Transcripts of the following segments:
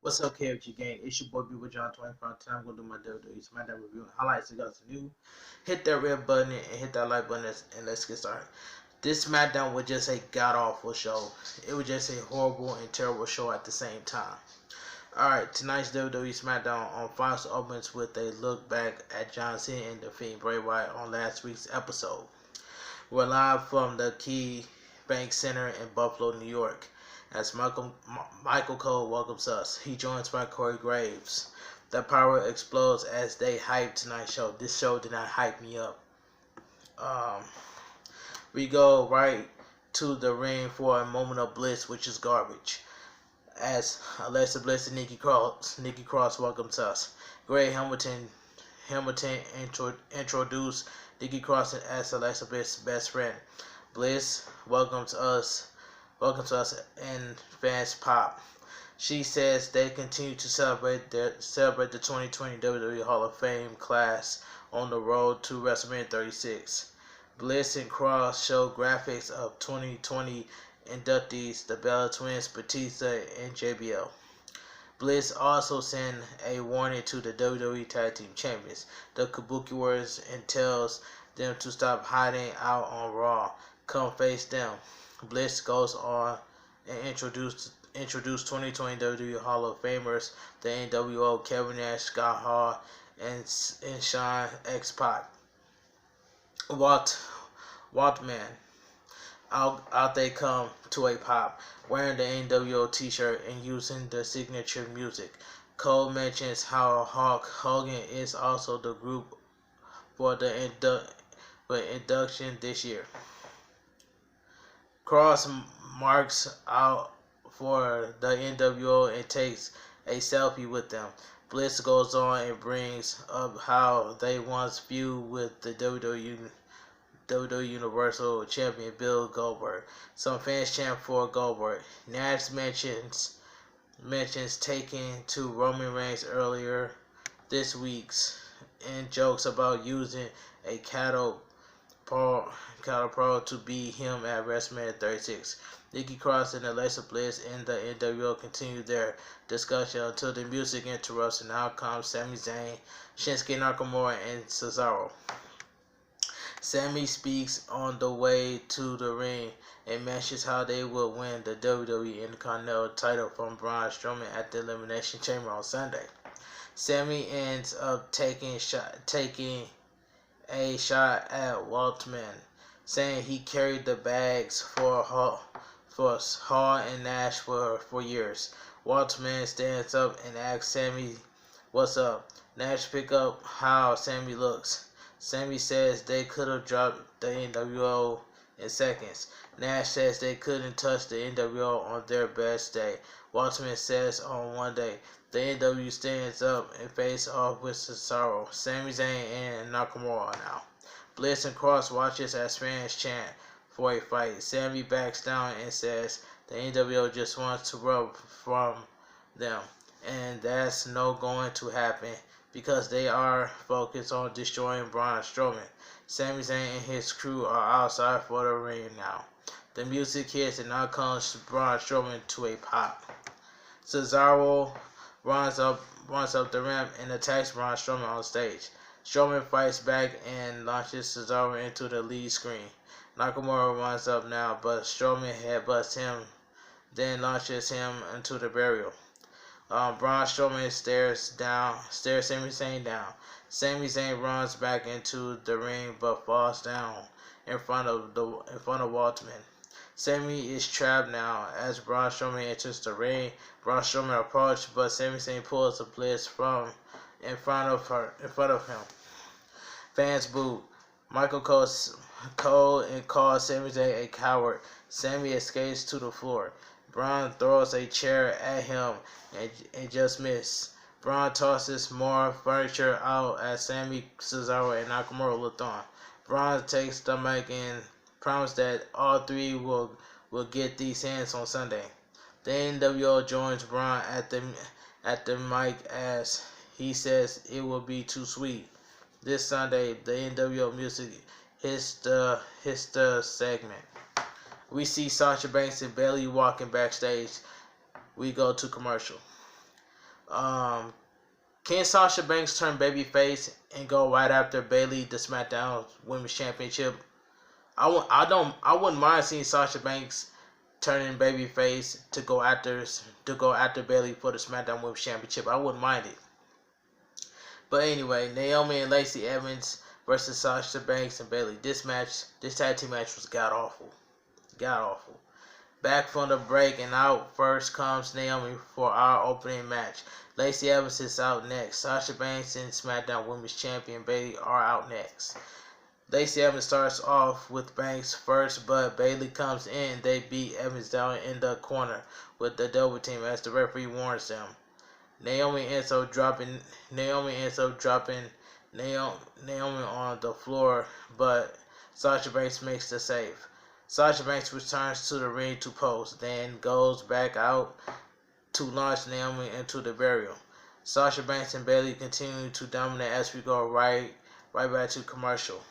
What's up, KFG gang? It's your boy B with John 25. Today I'm gonna do my WWE Smackdown review and highlights. If you guys are new, hit that red button and hit that like button and let's get started. This Smackdown was just a god awful show. It was just a horrible and terrible show at the same time. Alright, tonight's WWE Smackdown on Fox opens with a look back at John Cena and defeating Bray Wyatt on last week's episode. We're live from the Key Bank Center in Buffalo, New York, as Michael Cole welcomes us. He joins by Corey Graves. The power explodes as they hype tonight's show. This show did not hype me up. We go right to the ring for a moment of bliss, which is garbage, as Alexa Bliss and Nikki Cross welcomes us. Greg Hamilton introduced Nikki Cross as Alexa Bliss' best friend. Bliss welcomes us and fans pop. She says they continue to celebrate the 2020 WWE Hall of Fame class on the road to WrestleMania 36. Bliss and Cross show graphics of 2020 inductees, the Bella Twins, Batista, and JBL. Bliss also sent a warning to the WWE Tag Team Champions, the Kabuki Warriors, and tells them to stop hiding out on Raw. Come face them. Bliss goes on and introduced 2020 WWE Hall of Famers, the NWO, Kevin Nash, Scott Hall, and Sean X Pac. Waltman. Out they come to a pop, wearing the NWO t-shirt and using the signature music. Cole mentions how Hulk Hogan is also the group for the induction this year. Cross marks out for the NWO and takes a selfie with them. Bliss goes on and brings up how they once feud with the WWE Universal Champion Bill Goldberg. Some fans chant for Goldberg. Nash mentions taking to Roman Reigns earlier this week and jokes about using a cattle pro to beat him at WrestleMania 36. Nikki Cross and Alexa Bliss and the NWO continue their discussion until the music interrupts, and out comes Sami Zayn, Shinsuke Nakamura, and Cesaro. Sami speaks on the way to the ring and mentions how they will win the WWE Intercontinental title from Braun Strowman at the Elimination Chamber on Sunday. Sami ends up taking a shot at Waltman, saying he carried the bags for Hall and Nash for years. Waltman stands up and asks Sami, "What's up?" Nash picks up how Sami looks. Sami says they could have dropped the NWO in seconds. Nash says they couldn't touch the NWO on their best day. Waltman says on one day, the NWO stands up and face off with Cesaro, Sami Zayn, and Nakamura now. Bliss and Cross watches as fans chant for a fight. Sami backs down and says the NWO just wants to rub from them, and that's no going to happen because they are focused on destroying Braun Strowman. Sami Zayn and his crew are outside for the ring now. The music hits and now comes Braun Strowman to a pop. Cesaro runs up the ramp and attacks Braun Strowman on stage. Strowman fights back and launches Cesaro into the lead screen. Nakamura runs up now, but Strowman headbutts him, then launches him into the burial. Braun Strowman stares Sami Zayn down. Sami Zayn runs back into the ring but falls down in front of Waltman. Sami is trapped now as Braun Strowman enters the ring. Braun Strowman approaches, but Sami Zayn pulls a Bliss from in front of him. Fans boo. Michael Cole and calls Sami Zayn a coward. Sami escapes to the floor. Braun throws a chair at him and just misses. Braun tosses more furniture out as Sami, Cesaro, and Nakamura look on. Braun takes the mic and promises that all three will get these hands on Sunday. The NWO joins Braun at the mic as he says it will be too sweet. This Sunday, the NWO music hits the segment. We see Sasha Banks and Bayley walking backstage. We go to commercial. Um, can Sasha Banks turn babyface and go right after Bayley the SmackDown Women's Championship? I wouldn't mind seeing Sasha Banks turning babyface to go after Bayley for the SmackDown Women's Championship. I wouldn't mind it. But anyway, Naomi and Lacey Evans versus Sasha Banks and Bayley. This tag team match was god awful. God awful. Back from the break and out first comes Naomi for our opening match. Lacey Evans is out next. Sasha Banks and SmackDown Women's Champion Bayley are out next. Lacey Evans starts off with Banks first, but Bayley comes in. They beat Evans down in the corner with the double team as the referee warns them. Naomi ends up dropping Naomi on the floor, but Sasha Banks makes the save. Sasha Banks returns to the ring to pose, then goes back out to launch Naomi into the burial. Sasha Banks and Bayley continue to dominate as we go right back to commercial.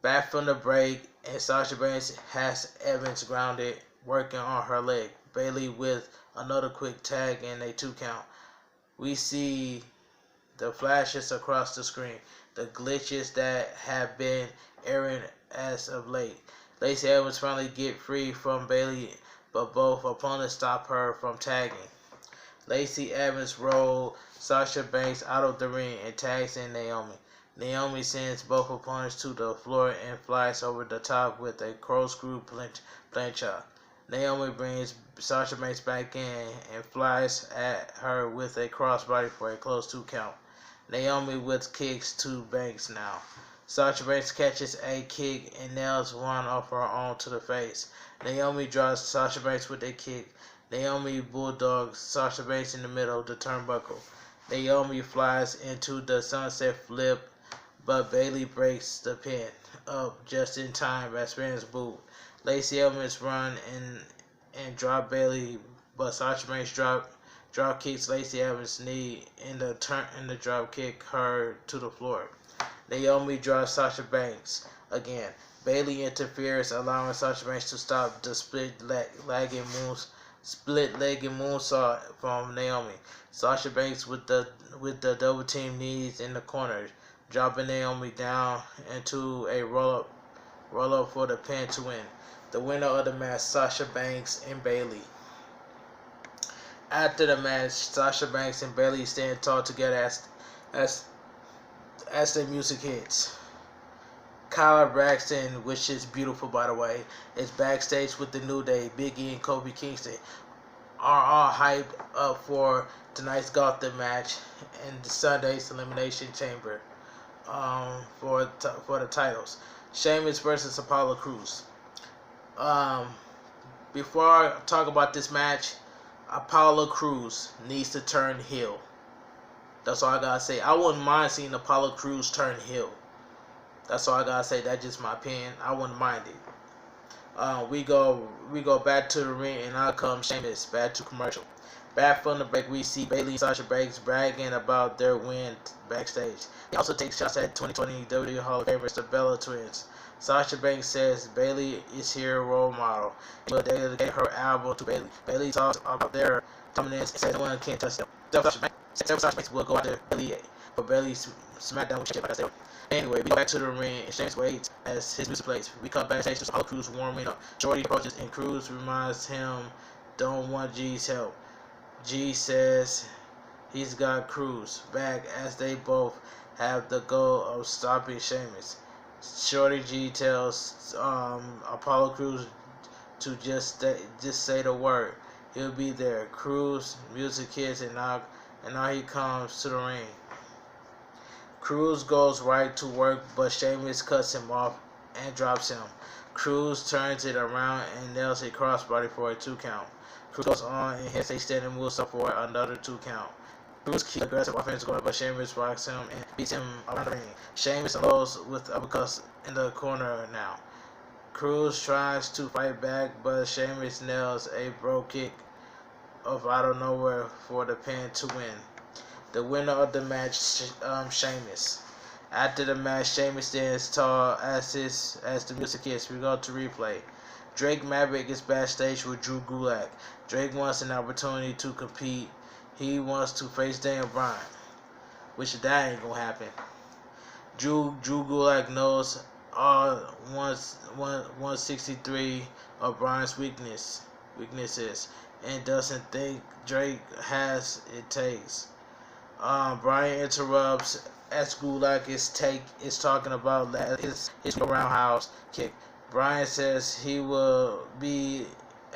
Back from the break, and Sasha Banks has Evans grounded, working on her leg. Bayley with another quick tag and a 2 count. We see the flashes across the screen, the glitches that have been airing as of late. Lacey Evans finally get free from Bayley, but both opponents stop her from tagging. Lacey Evans rolls Sasha Banks out of the ring and tags in Naomi. Naomi sends both opponents to the floor and flies over the top with a corkscrew plancha. Naomi brings Sasha Banks back in and flies at her with a crossbody for a close 2 count. Naomi with kicks to Banks now. Sasha Banks catches a kick and nails one of her own to the face. Naomi draws Sasha Banks with a kick. Naomi bulldogs Sasha Banks in the middle of the turnbuckle. Naomi flies into the sunset flip, but Bayley breaks the pin up just in time as fans boo. Lacey Evans run and drop Bayley, but Sasha Banks drop kicks Lacey Evans' knee in the drop kick her to the floor. Naomi draws Sasha Banks again. Bayley interferes, allowing Sasha Banks to stop the split-legged moonsault from Naomi. Sasha Banks with the double team knees in the corner, dropping Naomi down into a roll up for the pin to win. The winner of the match, Sasha Banks and Bayley. After the match, Sasha Banks and Bayley stand tall together as the music hits. Kyla Braxton, which is beautiful by the way, is backstage with the New Day. Big E and Kofi Kingston are all hyped up for tonight's Gotham match and Sunday's Elimination Chamber for the titles. Sheamus versus Apollo Crews. Before I talk about this match, Apollo Crews needs to turn heel. That's all I gotta say. I wouldn't mind seeing Apollo Crews turn heel. That's all I gotta say. That's just my opinion. I wouldn't mind it. We go back to the ring, and out comes Sheamus. Back to commercial. Back from the break, we see Bayley and Sasha Banks bragging about their win backstage. He also takes shots at 2020 WWE Hall of Famers, the Bella Twins. Sasha Banks says Bayley is her role model and will dedicate her album to Bayley. Bayley talks about their dominance and says no one can touch them. Sasha Banks will go after Bayley for Bayley's Smackdown championship, like I said. Anyway, we go back to the ring and Sheamus waits as his music plays. We come backstage to Apollo Crews warming up. Jordy approaches and Crews reminds him don't want G's help. G says he's got Crews back as they both have the goal of stopping Sheamus. Shorty G tells Apollo Crews to just say the word. He'll be there. Crews music hits and now he comes to the ring. Crews goes right to work, but Sheamus cuts him off and drops him. Crews turns it around and nails a crossbody for a 2 count. Crews goes on and hits a standing moonsault for another 2 count. Crews keeps aggressive offense going, but Sheamus rocks him and beats him around the ring. Sheamus allows with uppercuts in the corner now. Crews tries to fight back, but Sheamus nails a bro kick of out of nowhere for the pin to win. The winner of the match, Sheamus. After the match, Sheamus stands tall as the music hits. We go to replay. Drake Maverick is backstage with Drew Gulak. Drake wants an opportunity to compete he wants to face Daniel Bryan, which that ain't gonna happen. Drew Gulak knows all 163 of Bryan's weaknesses and doesn't think Drake has it takes. Bryan interrupts as Gulak is talking about his roundhouse kick. Bryan says he will be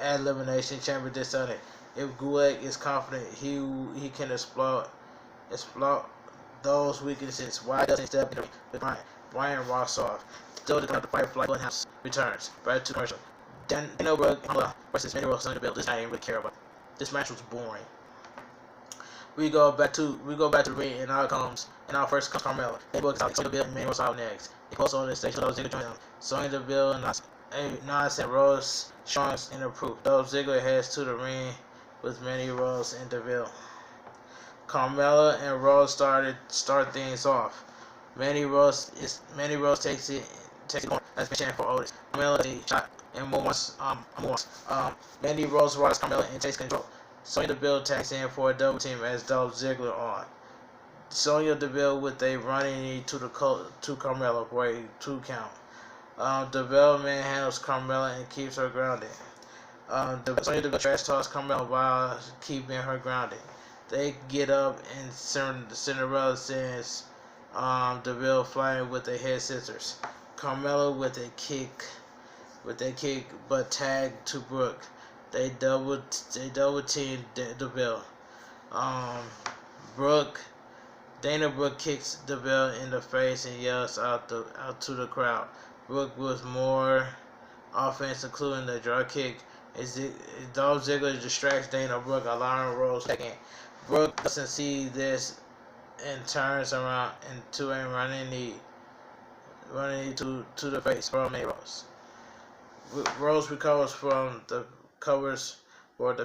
at Elimination Chamber this Sunday. If Gulak is confident he can explode those weaknesses, why doesn't he step in the ring with Bryan? Bryan walks off. Still the Firefly Funhouse returns. Back to commercial. Daniel Bryan versus Manny Rose on the bill. This I didn't really care about. This match was boring. We go back to the ring, and out first comes Carmella. They book out Sonya Deville and Manny Rose out next. They post on the stage. Dolph Ziggler joins them. Sonya Deville and Rose showing in the proof. Dolph Ziggler heads to the ring with Manny Rose and Deville. Carmella and Rose start things off. Manny Rose takes it on as a chance for Otis. Carmella takes a shot and moves. Manny Rose rides Carmella and takes control. Sonya Deville tags in for a double team as Dolph Ziggler on. Sonya Deville with a running knee to Carmella for a 2 count. Deville manhandles Carmella and keeps her grounded. Sonya Deville trash talks Carmella while keeping her grounded. They get up and Cinderella sends Deville flying with the head scissors. Carmella with a kick, but tag to Brooke. They double team Deville. Dana Brooke kicks Deville in the face and yells out to the crowd. Brooke with more offense, including the drop kick. Dolph Ziggler distracts Dana Brooke, allowing Rose back in. Brooke doesn't see this and turns around into a running knee to the face from Manny Rose. Rose recovers for the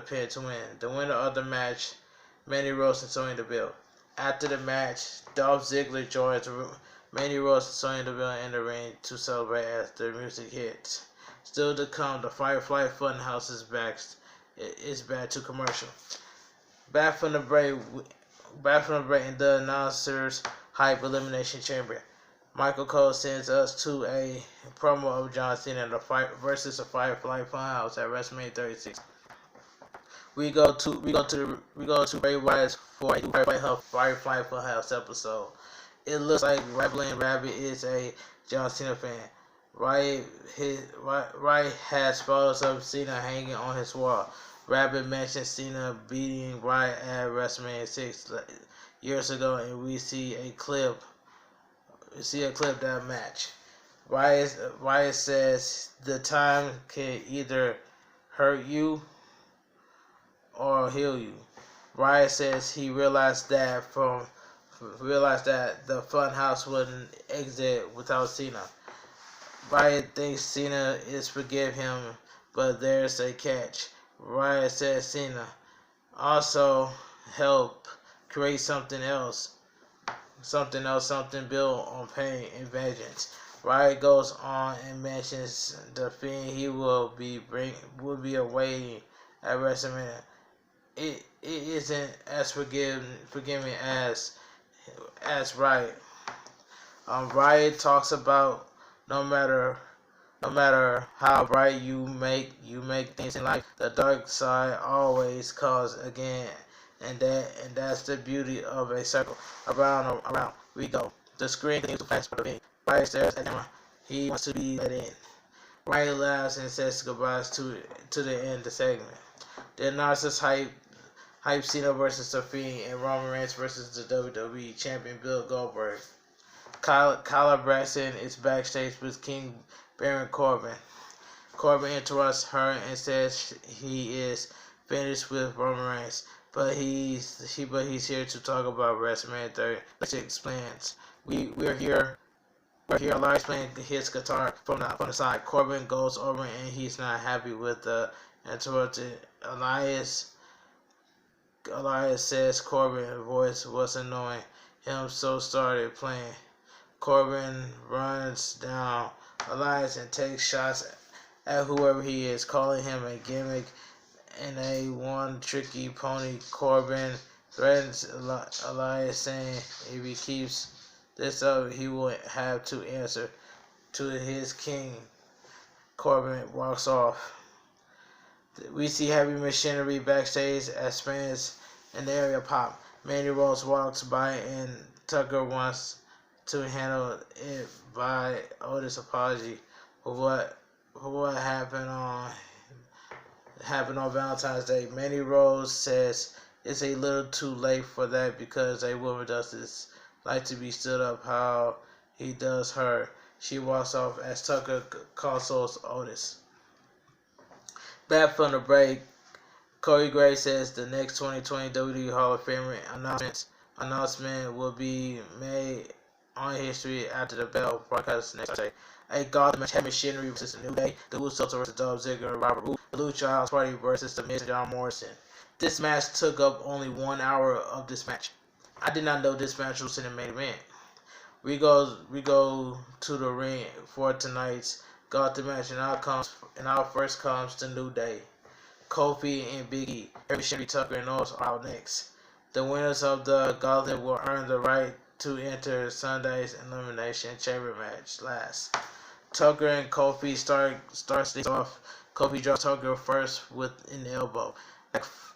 pin to win. The winner of the match, Manny Rose and Sonya Deville. After the match, Dolph Ziggler joins Manny Rose and Sonya Deville in the ring to celebrate as the music hits. Still to come, the Firefly Funhouse is back to commercial. Back from the break, and the announcers hype Elimination Chamber. Michael Cole sends us to a promo of John Cena versus the Firefly Funhouse at WrestleMania 36. We go to Bray Wyatt for a Firefly Funhouse episode. It looks like Rambling Rabbit is a John Cena fan. Wyatt has photos of Cena hanging on his wall. Rabbit mentioned Cena beating Wyatt at WrestleMania 6 years ago, and we see a clip that match. Wyatt says the time can either hurt you or heal you. Wyatt says he realized that the Funhouse wouldn't exist without Cena. Wyatt thinks Cena is forgive him, but there's a catch. Wyatt says Cena also helped create something built on pain and vengeance. Wyatt goes on and mentions the Fiend he will be away at WrestleMania. It isn't as forgiving as Wyatt. Wyatt talks about no matter how bright you make things in life, the dark side always comes again, and that's the beauty of a circle. Around we go. The screen continues to flash for the Fiend. Wyatt stares at the camera. He wants to be let in. Wyatt laughs and says goodbyes to the end of the segment. The announcers hype Cena versus the Fiend and Roman Reigns versus the WWE Champion Bill Goldberg. Kyla Braxton is backstage with King Baron Corbin. Corbin interrupts her and says he is finished with Roman Reigns, but he's here to talk about WrestleMania 30. Let's explains. We're here. Elias playing his guitar from the side. Corbin goes over and he's not happy with the interrupted. Elias says Corbin's voice was annoying him, so started playing. Corbin runs down Elias and takes shots at whoever he is, calling him a gimmick and a one tricky pony. Corbin threatens Elias, saying if he keeps this up, he will have to answer to his king. Corbin walks off. We see heavy machinery backstage as fans in the area pop. Mandy Rose walks by and Tucker wants to handle it by Otis' apology for what happened on Valentine's Day. Mandy Rose says it's a little too late for that because a woman doesn't like to be stood up how he does her. She walks off as Tucker consoles Otis. Back from the break, Corey Graves says the next 2020 WWE Hall of Fame announcement will be made on history after the bell broadcast next Thursday. A Gotham match, Machinery versus the New Day, the Usos versus Dolph Ziggler and Robert Roode, the Lucha House Party versus the Miz and John Morrison. This match took up only 1 hour of this match. I did not know this match was in the main event. We go to the ring for tonight's Gotham match, and out first comes the New Day. Kofi and Big E, Sherry Tucker and Owens are out next. The winners of the Gauntlet will earn the right to enter Sunday's Elimination Chamber match last. Tucker and Kofi starts things off. Kofi drops Tucker first with an elbow.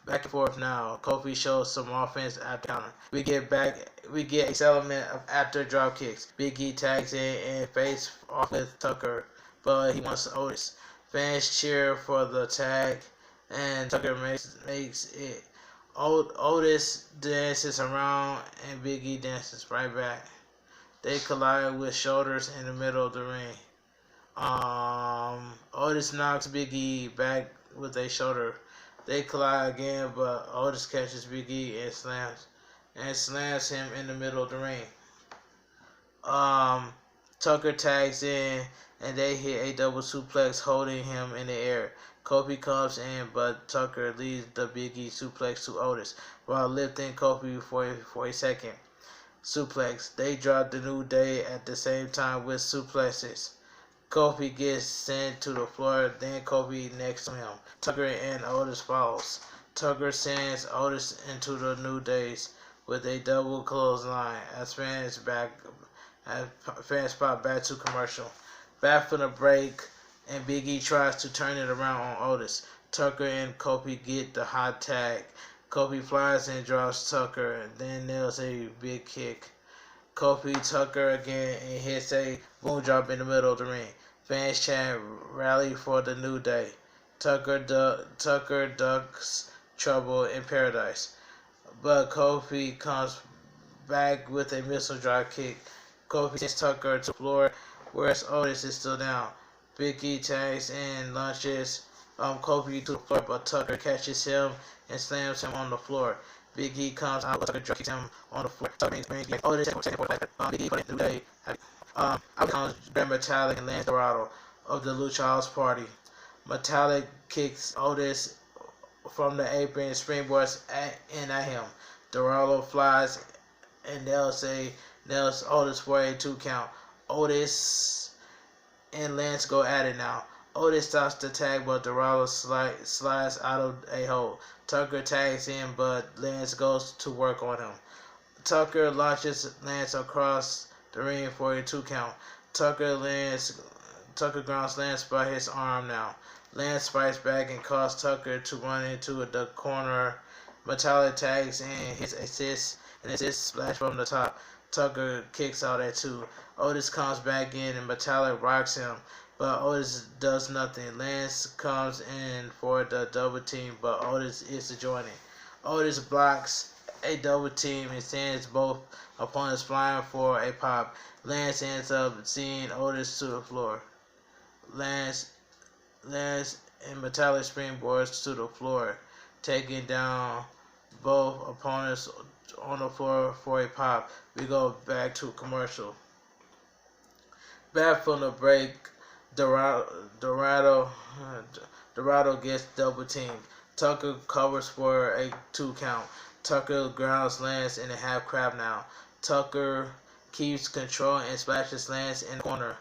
Back and forth now. Kofi shows some offense at the counter. We get a settlement of after drop kicks. Big E tags in and face off with Tucker, but he wants Otis. Fans cheer for the tag, and Tucker makes it. Otis dances around, and Big E dances right back. They collide with shoulders in the middle of the ring. Otis knocks Big E back with a shoulder. They collide again, but Otis catches Big E and slams him in the middle of the ring. Tucker tags in, and they hit a double suplex, holding him in the air. Kofi comes in, but Tucker leads the Big E suplex to Otis while lifting Kofi for a second suplex. They drop the New Day at the same time with suplexes. Kofi gets sent to the floor, then Kofi next to him. Tucker and Otis follows. Tucker sends Otis into the New Days with a double clothesline as fans pop back to commercial. Back from the break, and Big E tries to turn it around on Otis. Tucker and Kofi get the hot tag. Kofi flies and drops Tucker, then nails a big kick. Kofi Tucker again and hits a boom drop in the middle of the ring. Fans chant rally for the New Day. Tucker ducks trouble in paradise, but Kofi comes back with a missile drop kick. Kofi sends Tucker to the floor, whereas Otis is still down. Big E tags and launches Kofi to the floor, but Tucker catches him and slams him on the floor. Big E comes out, but Tucker drop kicks him on the floor. Tucker makes Otis second for Big E put it in the Day. Out comes Grand Metallic and Lance Dorado of the Lucha House Party. Metallic kicks Otis from the apron and springboards at him. Dorado flies and nails Otis for a 2 count. Otis and Lance go at it now. Otis stops the tag, but Dorado slides out of a hole. Tucker tags in, but Lance goes to work on him. Tucker launches Lance across the ring for a 2 count. Tucker grounds Lance by his arm now. Lance fights back and causes Tucker to run into the corner. Metallic tags in, hits assist splash from the top. Tucker kicks out at 2. Otis comes back in and Metallic rocks him, but Otis does nothing. Lance comes in for the double team, but Otis is joining. Otis blocks a double team and sends both opponents flying for a pop. Lance ends up seeing Otis to the floor. Lance and Metallic springboards to the floor, taking down both opponents on the floor for a pop. We go back to commercial. Back from the break, Dorado gets double teamed. Tucker covers for a 2 count. Tucker grounds Lance in a half crab now. Tucker keeps control and splashes Lance in the corner.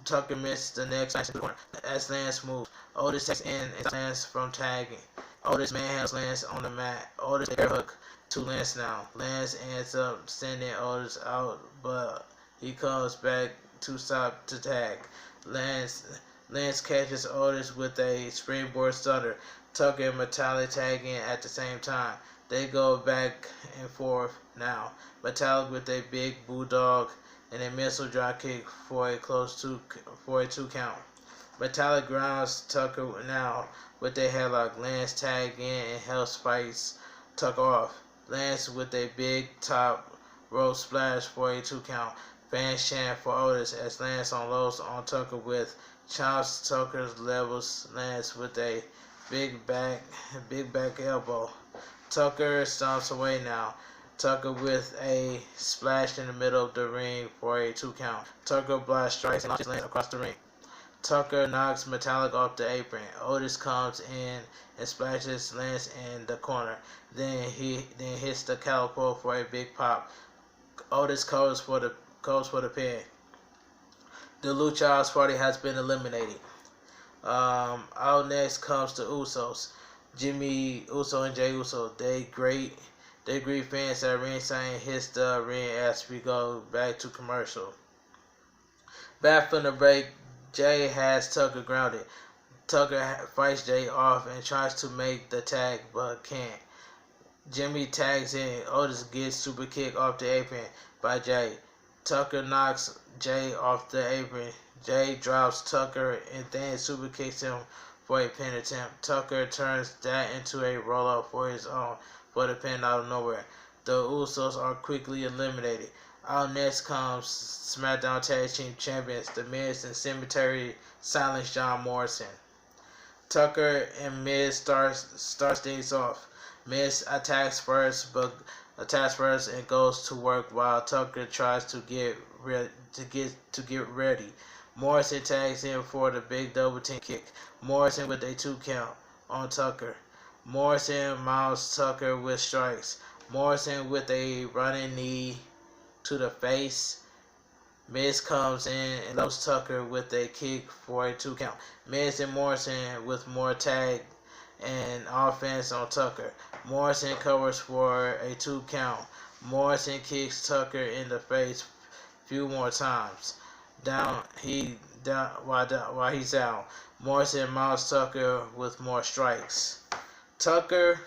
Tucker misses the next smash in the corner as Lance moves. Otis takes in and Lance from tagging. Otis manhandles Lance on the mat. Otis air hook to Lance now. Lance ends up sending Otis out, but he comes back to stop the tag. Lance catches Otis with a springboard stunner. Tucker and Metallic tag in at the same time. They go back and forth now. Metallic with a big bulldog and a missile drop kick for a for a 2 count. Metallic grounds Tucker now with a headlock. Lance tag in and helps fights Tucker off. Lance with a big top rope splash for a 2 count. Fans chant for Otis as Lance unloads on Tucker with chops. Tucker levels Lance with a big back elbow. Tucker stomps away now. Tucker with a splash in the middle of the ring for a 2 count. Tucker blocks strikes and launches Lance across the ring. Tucker knocks Metallic off the apron. Otis comes in and splashes Lance in the corner. Then hits the catapult for a big pop. Otis calls for the pin. The Lucha House Party has been eliminated. Out next comes the Usos. Jimmy Uso and Jey Uso. They greet fans at ringside and hits the ring as we go back to commercial. Back from the break, Jay has Tucker grounded. Tucker fights Jay off and tries to make the tag but can't. Jimmy tags in. Otis gets super kick off the apron by Jay. Tucker knocks Jay off the apron. Jay drops Tucker and then super kicks him for a pin attempt. Tucker turns that into a roll up for his own for the pin out of nowhere. The Usos are quickly eliminated. Out next comes Smackdown Tag Team Champions, The Miz and Cemetery silence John Morrison. Tucker and Miz starts things off. Miz attacks first and goes to work while Tucker tries to get ready. Morrison tags in for the big double team kick. Morrison with a 2 count on Tucker. Morrison mounts Tucker with strikes. Morrison with a running knee to the face. Miz comes in and loads Tucker with a kick for a 2 count. Miz and Morrison with more tag and offense on Tucker. Morrison covers for a 2 count. Morrison kicks Tucker in the face a few more times. While he's down. Morrison mounts Tucker with more strikes. Tucker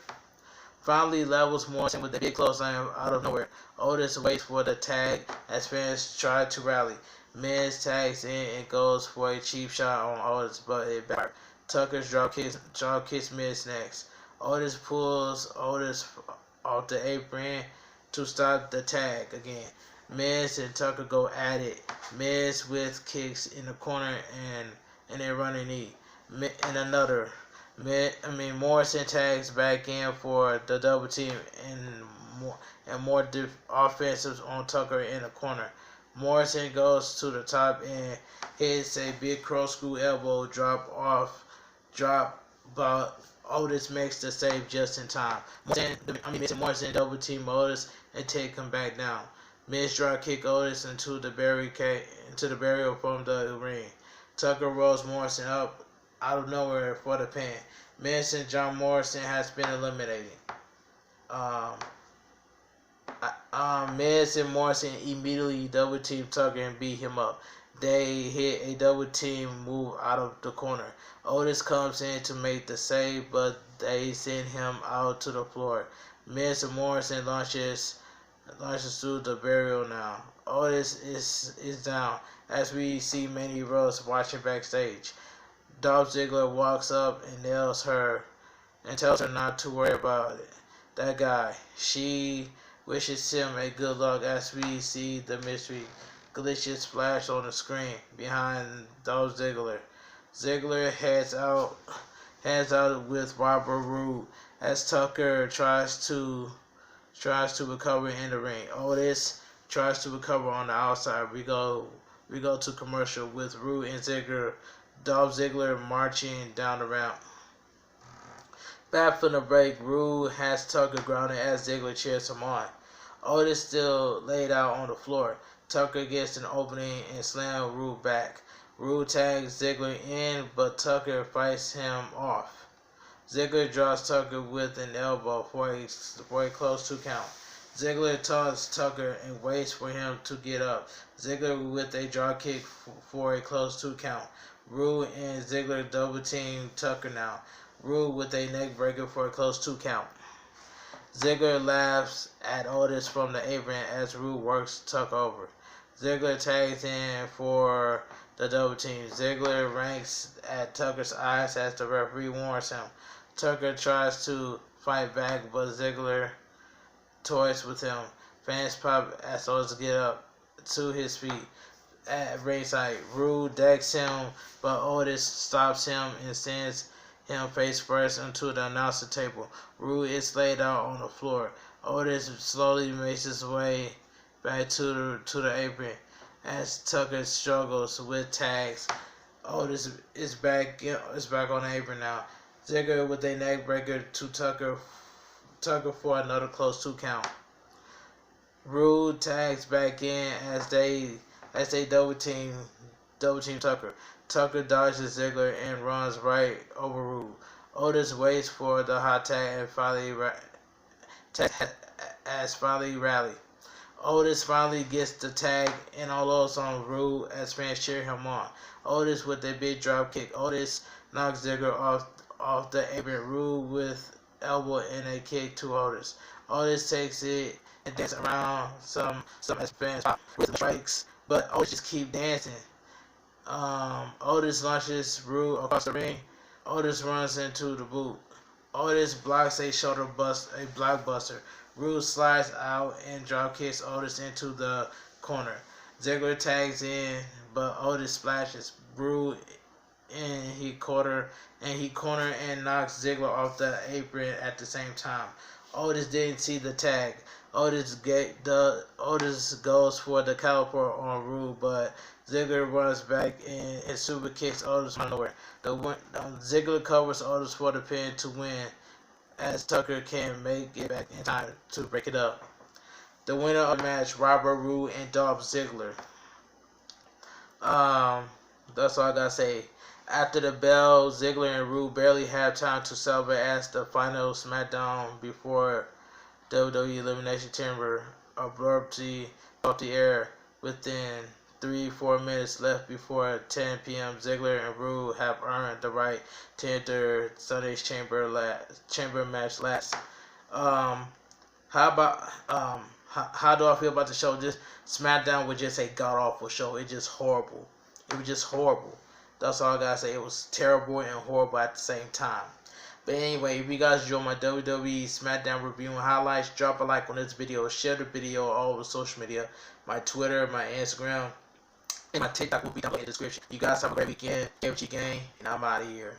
finally levels Morrison with a big clothesline out of nowhere. Otis waits for the tag as fans try to rally. Miz tags in and goes for a cheap shot on Otis, but it backfired. Tucker's drop kicks Miz next. Otis pulls Otis off the apron to stop the tag again. Miz and Tucker go at it. Miz with kicks in the corner and a running knee. And another. Morrison tags back in for the double team and more offensive on Tucker in the corner. Morrison goes to the top and hits a big corkscrew elbow drop, but Otis makes the save just in time. Miz and Morrison double team Otis and take him back down. Miz drop kick Otis into the barrier from the ring. Tucker rolls Morrison up out of nowhere for the pin. Miz and John Morrison has been eliminated. Miz and Morrison immediately double team Tucker and beat him up. They hit a double team move out of the corner. Otis comes in to make the save, but they send him out to the floor. Miz and Morrison launches through the barrier now. Otis is down as we see Mandy Rose watching backstage. Dolph Ziggler walks up and nails her and tells her not to worry about it. That guy. She wishes him a good luck as we see the mystery glitches splash on the screen behind Dolph Ziggler. Ziggler heads out with Robert Roode as Tucker tries to recover in the ring. Otis tries to recover on the outside. We go to commercial with Roode and Ziggler. Dolph Ziggler marching down the ramp. Back from the break, Roode has Tucker grounded as Ziggler cheers him on. Otis still laid out on the floor. Tucker gets an opening and slams Roode back. Roode tags Ziggler in, but Tucker fights him off. Ziggler draws Tucker with an elbow for a close 2 count. Ziggler taunts Tucker and waits for him to get up. Ziggler with a draw kick for a close 2 count. Roode and Ziggler double team Tucker now. Roode with a neck breaker for a close 2 count. Ziggler laughs at Otis from the apron as Roode works Tucker over. Ziggler tags in for the double team. Ziggler ranks at Tucker's eyes as the referee warns him. Tucker tries to fight back, but Ziggler toys with him. Fans pop as Otis get up to his feet at ringside. Roode decks him, but Otis stops him and sends him face first into the announcer table. Roode is laid out on the floor. Otis slowly makes his way back to the apron as Tucker struggles with tags. Otis is back on the apron now. Ziggler with a neck breaker to Tucker for another close 2 count. Roode tags back in as they double team Tucker. Tucker dodges Ziggler and runs right over Roode. Otis waits for the hot tag and finally rally. Otis finally gets the tag and unloads on Roode as fans cheer him on. Otis with a big drop kick. Otis knocks Ziggler off the apron. Roode with elbow and a kick to Otis. Otis takes it and dances around some as fans pop with strikes, but Otis just keep dancing. Otis launches Roode across the ring. Otis runs into the boot. Otis blocks a blockbuster. Roode slides out and drop kicks Otis into the corner. Ziggler tags in, but Otis splashes Roode and he corner and knocks Ziggler off the apron at the same time. Otis didn't see the tag. Otis goes for the caliper on Roode, but Ziggler runs back and super kicks Otis from nowhere. Ziggler covers Otis for the pin to win, as Tucker can't make it back in time to break it up. The winner of the match, Robert Roode and Dolph Ziggler. That's all I gotta say. After the bell, Ziggler and Roode barely have time to celebrate as the final Smackdown before WWE Elimination Chamber abruptly off the air. Within 3-4 minutes left before 10 p.m., Ziggler and Roode have earned the right to enter Sunday's chamber match last. How do I feel about the show? This SmackDown was just a god awful show. It was just horrible. That's all I gotta say. It was terrible and horrible at the same time. But anyway, if you guys enjoy my WWE SmackDown review and highlights, drop a like on this video, share the video all over social media. My Twitter, my Instagram, and my TikTok will be down in the description. You guys have a great weekend. Get what you gain, and I'm out of here.